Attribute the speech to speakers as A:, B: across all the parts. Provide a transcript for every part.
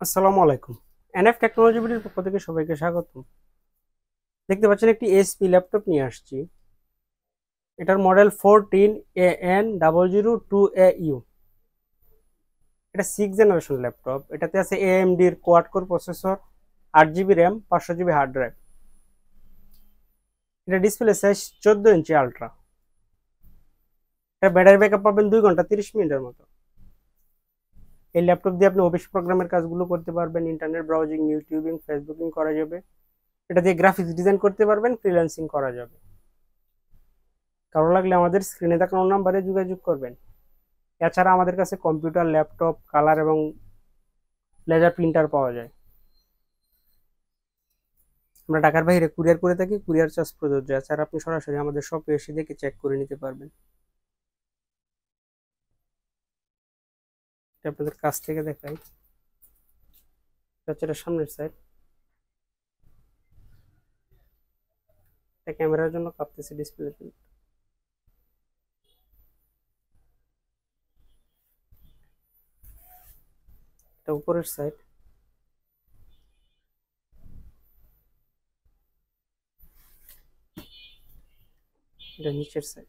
A: আসসালামু আলাইকুম। NF technology বিডির পক্ষ থেকে সবাইকে স্বাগত। দেখতে পাচ্ছেন একটি এসপি ল্যাপটপ নিয়ে আসছি। এটার মডেল 14AN002AU। এটা 6th জেনারেশন ল্যাপটপ। এটাতে আছে AMD-র quad core processor, 8 GB RAM, 500 GB hard drive. এটা ডিসপ্লে সাইজ 14 ইঞ্চি আলট্রা। এটা ব্যাটারি ব্যাকআপ পাবেন 2 ঘন্টা 30 মিনিটের মতো। এই ল্যাপটপ দিয়ে আপনি অফিস প্রোগ্রামের কাজগুলো করতে পারবেন, ইন্টারনেট ব্রাউজিং, ইউটিউবিং, ফেসবুকিং করা যাবে। এটা দিয়ে গ্রাফিক্স ডিজাইন করতে পারবেন, ফ্রিল্যান্সিং করা যাবে। ভালো লাগলে আমাদের স্ক্রিনে দেখানো নাম্বারে যোগাযোগ করবেন। এছাড়া আমাদের কাছে কম্পিউটার, ল্যাপটপ, কালার এবং লেজার প্রিন্টার পাওয়া যায়। আমরা ঢাকার বাইরে কুরিয়ার করে থাকি, কুরিয়ার চার্জ প্রযোজ্য। এছাড়া আপনি সরাসরি আমাদের শপে এসে দেখে চেক করে নিতে পারবেন। এটা আপনাদের কাছ থেকে দেখাই। এটা হচ্ছে এটা সামনের সাইড। এটা ক্যামেরার জন্য কাঁপতেছে ডিসপ্লে। এটা উপরের সাইড। এটা নিচের সাইড।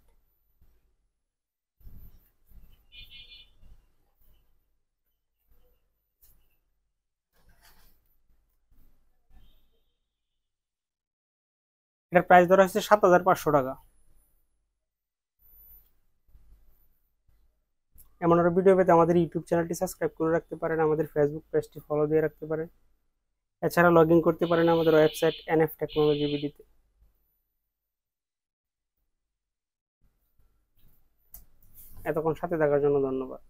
A: এটার প্রাইস ধরা হচ্ছে 7,500 টাকা। এমন আরো ভিডিও পেতে আমাদের ইউটিউব চ্যানেলটি সাবস্ক্রাইব করে রাখতে পারেন, আমাদের ফেসবুক পেজটি ফলো দিয়ে রাখতে পারেন। এছাড়া লগ ইন করতে পারেন আমাদের ওয়েবসাইট এনএফ টেকনোলজি বিডিতে। এতক্ষণ সাথে থাকার জন্য ধন্যবাদ।